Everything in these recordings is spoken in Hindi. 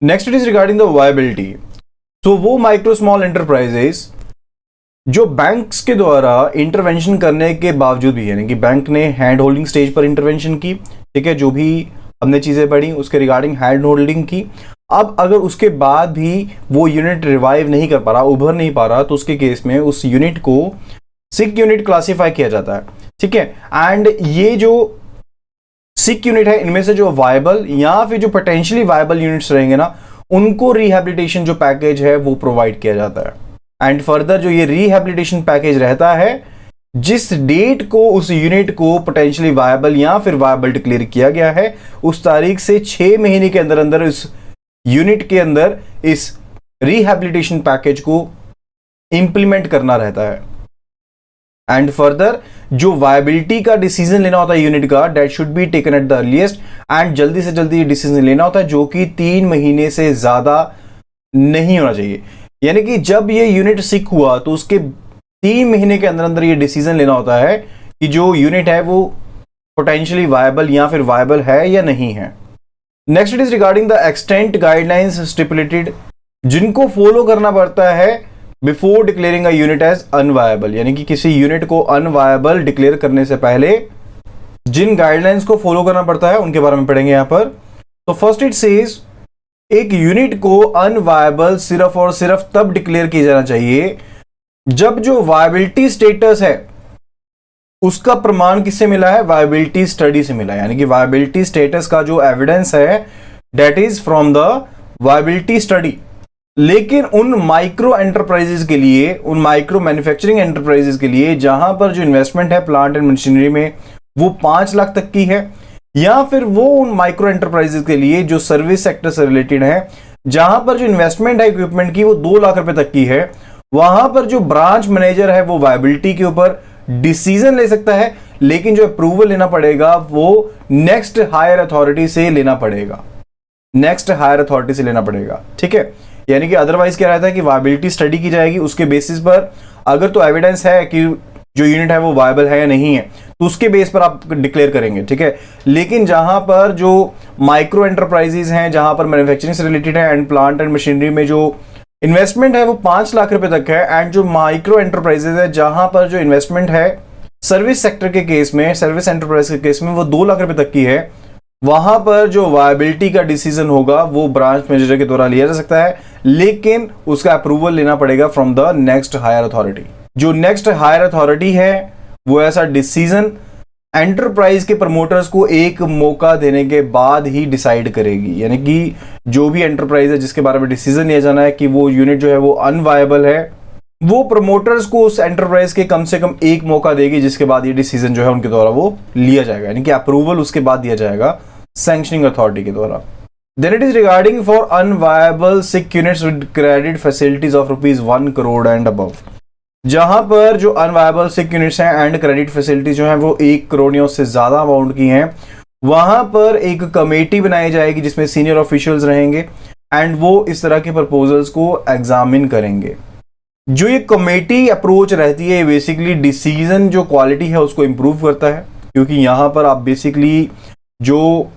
Next it is regarding the viability. तो वो माइक्रो स्मॉल एंटरप्राइजेस जो बैंक्स के द्वारा इंटरवेंशन करने के बावजूद भी, यानी कि बैंक ने हैंड होल्डिंग स्टेज पर इंटरवेंशन की, ठीक है, जो भी हमने चीज़ें पढ़ी उसके रिगार्डिंग हैंड होल्डिंग की। अब अगर उसके बाद भी वो यूनिट रिवाइव नहीं कर पा रहा, उभर नहीं पा रहा, तो उसके केस में उस यूनिट को सिक यूनिट क्लासीफाई किया जाता है, ठीक है। एंड ये जो सिक यूनिट है, इनमें से जो वायबल या फिर जो पोटेंशियली वायबल यूनिट्स रहेंगे ना, उनको रिहैबिलिटेशन जो पैकेज है वो प्रोवाइड किया जाता है। एंड फर्दर जो ये रिहैबिलिटेशन पैकेज रहता है, जिस डेट को उस यूनिट को पोटेंशियली वायबल या फिर वायबल डिक्लेयर किया गया है, उस तारीख से 6 महीने के अंदर अंदर इस यूनिट के अंदर इस रिहैबिलिटेशन पैकेज को इंप्लीमेंट करना रहता है। एंड फर्दर जो वायबिलिटी का डिसीजन लेना होता है यूनिट का, that should be taken at the earliest, and जल्दी से जल्दी डिसीजन लेना होता है, जो कि 3 महीने से ज्यादा नहीं होना चाहिए। यानी कि जब ये यूनिट सिक हुआ तो उसके 3 महीने के अंदर अंदर ये डिसीजन लेना होता है कि जो यूनिट है वो पोटेंशियली वायबल या फिर वायबल है या नहीं है। Next it is regarding the extent guidelines stipulated, जिनको फॉलो करना पड़ता है before declaring a unit as unviable, यानी कि किसी यूनिट को अनवायबल डिक्लेयर करने से पहले जिन गाइडलाइंस को फॉलो करना पड़ता है उनके बारे में पढ़ेंगे यहां पर। तो फर्स्ट इट सेज एक यूनिट को अनवायबल सिर्फ और सिर्फ तब डिक्लेयर किया जाना चाहिए जब जो वायबिलिटी स्टेटस है उसका प्रमाण किससे मिला है, वायबिलिटी स्टडी से मिला है। यानी कि वायबिलिटी स्टेटस का जो एविडेंस है that is from the viability study. लेकिन उन माइक्रो एंटरप्राइजेस के लिए, उन माइक्रो मैन्युफैक्चरिंग एंटरप्राइजेस के लिए जहां पर जो इन्वेस्टमेंट है प्लांट एंड मशीनरी में वो 5 लाख तक की है, या फिर वो उन माइक्रो एंटरप्राइजेस के लिए जो सर्विस सेक्टर से रिलेटेड है जहां पर जो इन्वेस्टमेंट है इक्विपमेंट की वो 2 लाख रुपए तक की है, वहां पर जो ब्रांच मैनेजर है वो वायबिलिटी के ऊपर डिसीजन ले सकता है, लेकिन जो अप्रूवल लेना पड़ेगा वो नेक्स्ट हायर अथॉरिटी से लेना पड़ेगा, नेक्स्ट हायर अथॉरिटी से लेना पड़ेगा, ठीक है। यानी कि अदरवाइज क्या रहता है कि वायबिलिटी स्टडी की जाएगी, उसके बेसिस पर अगर तो एविडेंस है कि जो यूनिट है वो वायबल है या नहीं है तो उसके बेस पर आप डिक्लेयर करेंगे, ठीक है। लेकिन जहां पर जो माइक्रो एंटरप्राइजेस हैं, जहां पर मैन्युफैक्चरिंग से रिलेटेड है एंड प्लांट एंड मशीनरी में जो इन्वेस्टमेंट है वो 5 लाख रुपए तक है, एंड जो माइक्रो एंटरप्राइजेस है जहां पर जो इन्वेस्टमेंट है सर्विस सेक्टर के केस में, सर्विस एंटरप्राइज के केस में वो 2 लाख रुपए तक की है, वहां पर जो वायबिलिटी का डिसीजन होगा वो ब्रांच मैनेजर के द्वारा लिया जा सकता है, लेकिन उसका अप्रूवल लेना पड़ेगा from the next higher authority. जो नेक्स्ट हायर अथॉरिटी है वो ऐसा डिसीजन एंटरप्राइज के प्रमोटर्स को एक मौका देने के बाद ही डिसाइड करेगी। यानी कि जो भी एंटरप्राइज है जिसके बारे में डिसीजन लिया जाना है कि वो यूनिट जो है वो अनवायबल है, वो प्रमोटर्स को उस एंटरप्राइज के कम से कम एक मौका देगी, जिसके बाद ये डिसीजन जो है उनके द्वारा वो लिया जाएगा, यानी कि अप्रूवल उसके बाद दिया जाएगा सैंक्शनिंग अथॉरिटी के द्वारा। Then it is regarding for unviable sick units with credit facilities of ₹1 crore and above, जहां पर जो अनवायबल सिक यूनिट्स हैं एंड क्रेडिट फैसिलिटी जो है वो 1 करोड़ या उससे ज्यादा अमाउंट की हैं, वहां पर एक कमेटी बनाई जाएगी जिसमें सीनियर ऑफिशियल्स रहेंगे एंड वो इस तरह के प्रपोजल्स को एग्जामिन करेंगे। जो ये कमेटी अप्रोच रहती है बेसिकली डिसीजन जो क्वालिटी है उसको इंप्रूव करता है, क्योंकि यहां पर आप बेसिकली जो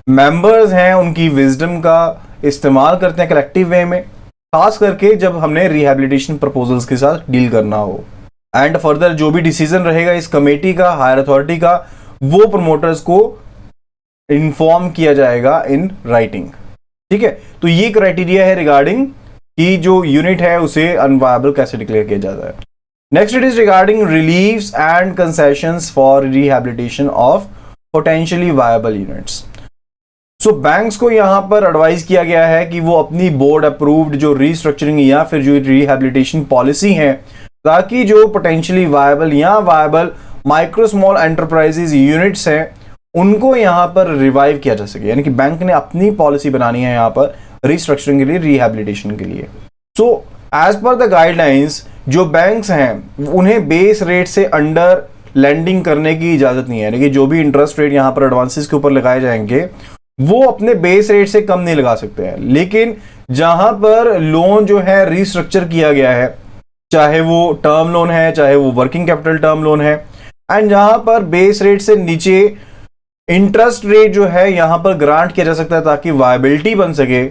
मेंबर्स हैं उनकी विजडम का इस्तेमाल करते हैं कलेक्टिव वे में, खास करके जब हमने रिहैबिलिटेशन प्रपोजल्स के साथ डील करना हो। एंड फर्दर जो भी डिसीजन रहेगा इस कमेटी का, हायर अथॉरिटी का, वो प्रमोटर्स को इन्फॉर्म किया जाएगा इन राइटिंग, ठीक है। तो ये क्राइटेरिया है रिगार्डिंग कि जो यूनिट है उसे अनवायबल कैसे डिक्लेयर किया जाता है। Next it is regarding relieves and concessions for rehabilitation of potentially viable units. So banks को यहां पर एडवाइज किया गया है कि वो अपनी बोर्ड अप्रूव्ड जो रीस्ट्रक्चरिंग या फिर जो रिहैबिलिटेशन पॉलिसी है, ताकि जो पोटेंशियली वायबल या viable micro small enterprises units हैं उनको यहां पर रिवाइव किया जा सके। यानी कि बैंक ने अपनी पॉलिसी बनानी है यहां पर रिस्ट्रक्चरिंग के लिए, रिहैबिलिटेशन के लिए। So as per the guidelines जो बैंक्स हैं उन्हें बेस रेट से अंडर लैंडिंग करने की इजाजत नहीं है, यानी कि जो भी इंटरेस्ट रेट यहां पर एडवांसेस के ऊपर लगाए जाएंगे वो अपने बेस रेट से कम नहीं लगा सकते हैं। लेकिन जहां पर लोन जो है रिस्ट्रक्चर किया गया है, चाहे वो टर्म लोन है चाहे वो वर्किंग कैपिटल टर्म लोन है, एंड जहां पर बेस रेट से नीचे इंटरेस्ट रेट जो है यहां पर ग्रांट किया जा सकता है ताकि वायबिलिटी बन सके,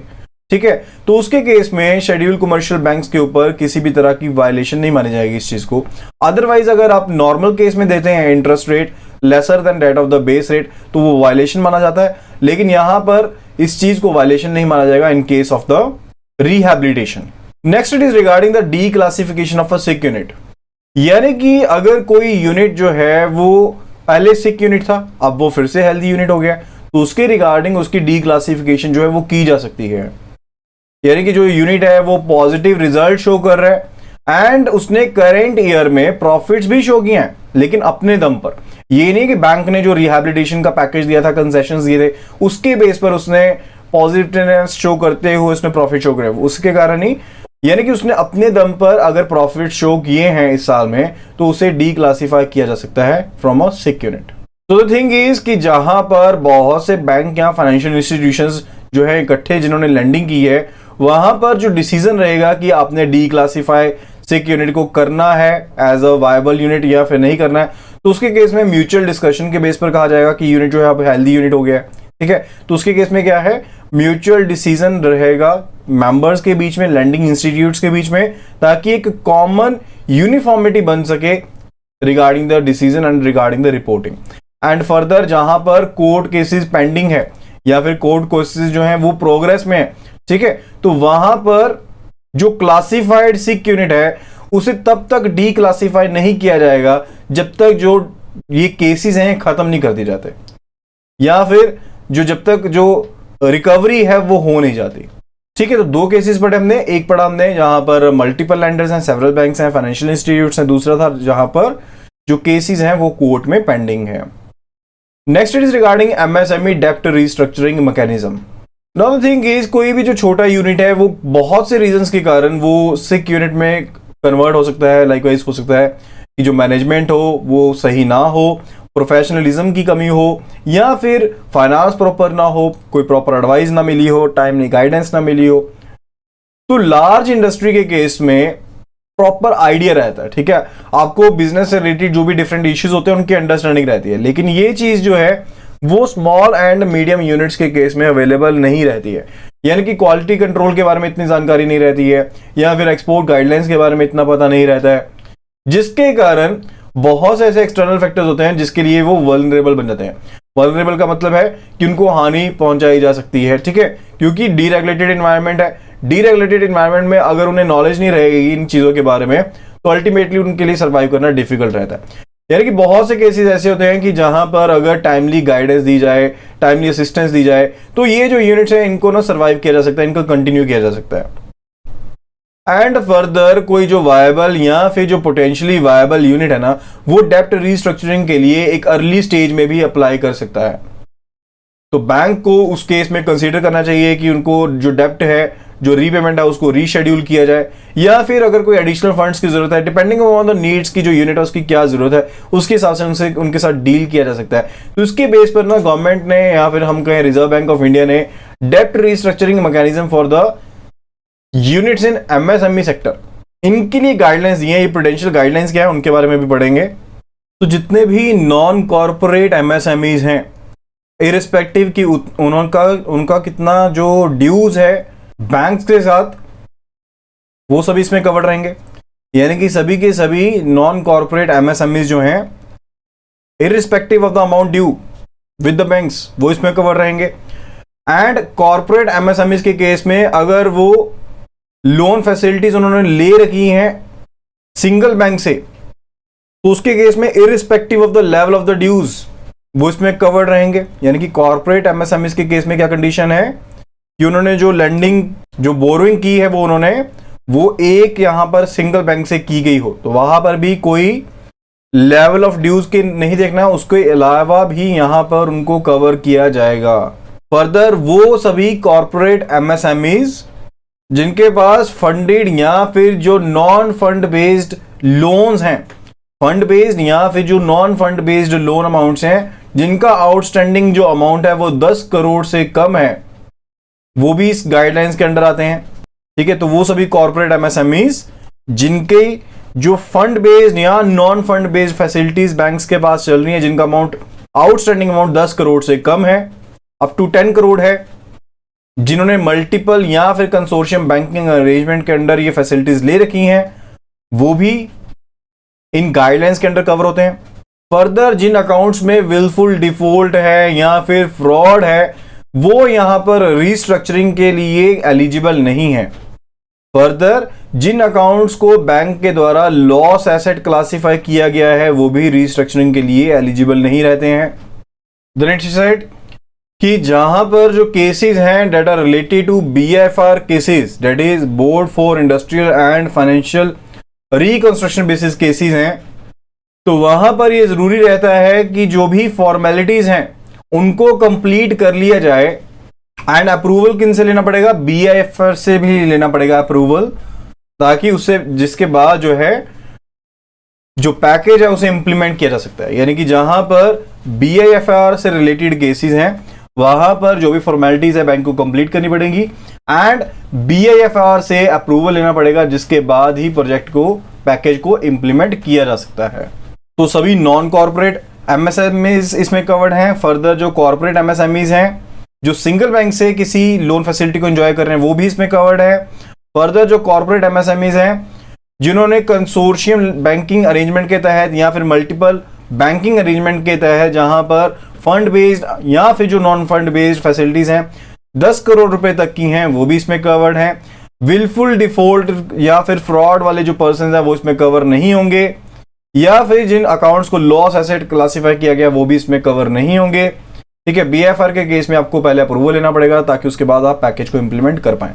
ठीक है, तो उसके केस में शेड्यूल कमर्शियल बैंक्स के ऊपर किसी भी तरह की वायलेशन नहीं मानी जाएगी इस चीज को। अदरवाइज अगर आप नॉर्मल केस में देते हैं interest rate lesser than that of the base rate, तो वो वायलेशन माना जाता है, लेकिन यहां पर इस चीज को वायलेशन नहीं माना जाएगा in case of the rehabilitation. Next it is regarding the D classification of a sick unit, यानी कि अगर कोई यूनिट जो है वो पहले सिक यूनिट था, अब वो फिर से हेल्दी यूनिट हो गया, तो उसके रिगार्डिंग उसकी डी क्लासिफिकेशन जो है वो की जा सकती है। यानी कि जो यूनिट है वो पॉजिटिव रिजल्ट शो कर रहा है एंड उसने करेंट ईयर में प्रॉफिट्स भी शो किए हैं, लेकिन अपने दम पर। ये नहीं कि बैंक ने जो रिहैबिलिटेशन का पैकेज दिया था, कंसेशंस दिए थे, उसके बेस पर उसने पॉजिटिवनेस शो करते हुए उसने प्रॉफिट शो करे, उसके कारण ही, यानी कि उसने अपने दम पर अगर प्रॉफिट शो किए हैं इस साल में, तो उसे डी क्लासिफाई किया जा सकता है फ्रॉम अ सिक यूनिट। तो द थिंग इज कि जहां पर बहुत से बैंक या फाइनेंशियल इंस्टीट्यूशंस जो है इकट्ठे जिन्होंने लैंडिंग की है, वहां पर जो डिसीजन रहेगा कि आपने डी क्लासिफाई सिक यूनिट को करना है एज अ वायबल यूनिट या फिर नहीं करना है, तो उसके केस में म्यूचुअल डिस्कशन के बेस पर कहा जाएगा कि यूनिट जो है अब हेल्दी यूनिट हो गया है, ठीक है। तो उसके केस में क्या है, म्यूचुअल डिसीजन रहेगा मेंबर्स के बीच में, लैंडिंग इंस्टीट्यूट्स के बीच में, ताकि एक कॉमन यूनिफॉर्मिटी बन सके regarding the decision and regarding the reporting. And further जहां पर कोर्ट केसेस पेंडिंग है या फिर कोर्ट केसेस जो हैं वो प्रोग्रेस में है, ठीक है, तो वहां पर जो क्लासिफाइड सिक यूनिट है उसे तब तक डी क्लासिफाई नहीं किया जाएगा जब तक जो ये केसेस हैं खत्म नहीं कर दिए जाते, या फिर जब तक जो रिकवरी है वो हो नहीं जाती, ठीक है। तो दो केसेस पढ़े हमने, एक पढ़ा हमने जहां पर मल्टीपल लैंडर्स हैं, सेवरल बैंक्स हैं, फाइनेंशियल इंस्टीट्यूट्स हैं, दूसरा था जहां पर जो केसेस हैं वो कोर्ट में पेंडिंग है। Next it is regarding MSME डेप्ट restructuring mechanism. Now the thing is कोई भी जो छोटा यूनिट है वो बहुत से रीजंस के कारण वो सिक यूनिट में कन्वर्ट हो सकता है। लाइकवाइज हो सकता है कि जो मैनेजमेंट हो वो सही ना हो, प्रोफेशनलिज्म की कमी हो, या फिर फाइनेंस प्रॉपर ना हो, कोई प्रॉपर एडवाइस ना मिली हो, टाइमली गाइडेंस ना मिली हो। तो लार्ज इंडस्ट्री के केस में प्रॉपर आइडिया रहता है, ठीक है, आपको बिजनेस से रिलेटेड जो भी डिफरेंट इश्यूज होते हैं उनकी अंडरस्टैंडिंग रहती है, लेकिन ये चीज जो है वो स्मॉल एंड मीडियम यूनिट्स के केस में अवेलेबल नहीं रहती है। यानी कि क्वालिटी कंट्रोल के बारे में इतनी जानकारी नहीं रहती है, या फिर एक्सपोर्ट गाइडलाइंस के बारे में इतना पता नहीं रहता है, जिसके कारण बहुत से ऐसे एक्सटर्नल फैक्टर्स होते हैं जिसके लिए वो वल्नरेबल बन जाते हैं। वल्नरेबल का मतलब है कि उनको हानि पहुंचाई जा सकती है, ठीक है, क्योंकि डीरेगुलेटेड एनवायरनमेंट है। डीरेगुलेटेड एनवायरनमेंट में अगर उन्हें नॉलेज नहीं रहेगी इन चीजों के बारे में, तो अल्टीमेटली उनके लिए सर्वाइव करना डिफिकल्ट रहता है। यानी कि बहुत से केसेस ऐसे होते हैं कि जहां पर अगर टाइमली गाइडेंस दी जाए, टाइमली असिस्टेंस दी जाए, तो ये जो यूनिट्स हैं इनको ना सर्वाइव किया जा सकता है, इनको कंटिन्यू किया जा सकता है। एंड फर्दर कोई जो वायबल या फिर जो पोटेंशियली वायबल यूनिट है ना, वो डेप्ट रीस्ट्रक्चरिंग के लिए एक अर्ली स्टेज में भी अप्लाई कर सकता है। तो बैंक को उस केस में कंसीडर करना चाहिए कि उनको जो डेप्ट है, जो रीपेमेंट है, उसको रीशेड्यूल किया जाए, या फिर अगर कोई एडिशनल फंड्स की जरूरत है, डिपेंडिंग ऑन द नीड्स की जो यूनिट है उसकी क्या जरूरत है, उसके हिसाब से उनसे उनके साथ डील किया जा सकता है। तो उसके बेस पर ना गवर्नमेंट ने या फिर हम कहें रिजर्व बैंक ऑफ इंडिया ने डेप्ट restructuring mechanism for the units in MSME sector, इनके लिए गाइडलाइंस दिए हैं। ये प्रूडेंशियल गाइडलाइंस क्या है उनके बारे में भी पढ़ेंगे। तो जितने भी नॉन कॉर्पोरेट एमएसएमईज हैं, इरिस्पेक्टिव की उनका कितना जो ड्यूज है बैंक्स के साथ, वो सभी इसमें कवर्ड रहेंगे। यानी कि सभी के सभी नॉन कॉर्पोरेट एमएसएमईज जो हैं, irrespective of the amount due with the banks, वो इसमें कवर रहेंगे। एंड कॉर्पोरेट एमएसएमईज के केस में अगर वो लोन फैसिलिटीज उन्होंने ले रखी हैं सिंगल बैंक से, तो उसके केस में irrespective of the level of the dues वो इसमें कवर्ड रहेंगे। यानी कि कॉर्पोरेट एमएसएमईज के केस में क्या कंडीशन है कि उन्होंने जो लेंडिंग, जो बोरोइंग की है वो एक यहां पर सिंगल बैंक से की गई हो, तो वहां पर भी कोई लेवल ऑफ ड्यूज के नहीं देखना, उसके अलावा भी यहां पर उनको कवर किया जाएगा। फर्दर वो सभी कॉर्पोरेट एमएसएमईज जिनके पास फंडेड या फिर जो नॉन फंड बेस्ड लोन्स हैं, फंड बेस्ड या फिर जो non fund based loan amounts हैं, जिनका आउटस्टैंडिंग जो अमाउंट है वो 10 करोड़ से कम है, वो भी इस गाइडलाइंस के अंडर आते हैं, ठीक है। तो वो सभी कॉर्पोरेट एमएसएमईज जिनके जो फंड बेस्ड या non fund based facilities banks के पास चल रही है, जिनका अमाउंट आउटस्टैंडिंग अमाउंट 10 करोड़ से कम है, अप टू 10 करोड़ है, जिन्होंने मल्टीपल या फिर कंसोर्शियम बैंकिंग अरेंजमेंट के अंडर ये फैसिलिटीज ले रखी हैं, वो भी इन गाइडलाइंस के अंडर कवर होते हैं। फर्दर जिन अकाउंट्स में विलफुल डिफॉल्ट है या फिर फ्रॉड है, वो यहां पर रीस्ट्रक्चरिंग के लिए एलिजिबल नहीं है। फर्दर जिन अकाउंट्स को बैंक के द्वारा लॉस एसेट क्लासिफाई किया गया है, वो भी रीस्ट्रक्चरिंग के लिए एलिजिबल नहीं रहते हैं। द नेक्स्ट साइड कि जहां पर जो केसेस हैं that are related to BIFR cases, that is board for industrial and financial reconstruction basis cases हैं, तो वहां पर ये जरूरी रहता है कि जो भी फॉर्मेलिटीज हैं उनको कंप्लीट कर लिया जाए। एंड अप्रूवल किन से लेना पड़ेगा? BIFR से भी लेना पड़ेगा अप्रूवल, ताकि उससे जिसके बाद जो है जो पैकेज है उसे इंप्लीमेंट किया जा सकता है। यानी कि जहां पर BIFR से रिलेटेड केसेस हैं वहां पर जो भी फॉर्मेलिटीज है बैंक को कंप्लीट करनी पड़ेगी एंड BIFR से अप्रूवल लेना पड़ेगा, जिसके बाद ही प्रोजेक्ट को पैकेज को इंप्लीमेंट किया जा सकता है। तो सभी नॉन कॉर्पोरेट MSMEs इसमें कवर्ड हैं। फर्दर जो कॉर्पोरेट MSMEs हैं जो सिंगल बैंक से किसी लोन फैसिलिटी को एंजॉय कर रहे हैं, वो भी इसमें कवर्ड है। फर्दर जो कॉर्पोरेट MSMEs हैं जिन्होंने कंसोर्शियम बैंकिंग अरेंजमेंट के तहत या फिर मल्टीपल बैंकिंग अरेंजमेंट के तहत जहां पर फंड बेस्ड या फिर जो नॉन फंड बेस्ड फैसिलिटीज हैं 10 करोड़ रुपए तक की हैं, वो भी इसमें कवर्ड हैं। विलफुल डिफॉल्ट या फिर फ्रॉड वाले जो पर्सन है वो इसमें कवर नहीं होंगे, या फिर जिन अकाउंट्स को लॉस एसेट क्लासिफाई किया गया वो भी इसमें कवर नहीं होंगे। ठीक है, BIFR के केस में आपको पहले अप्रूवल लेना पड़ेगा ताकि उसके बाद आप पैकेज को इंप्लीमेंट कर पाएं।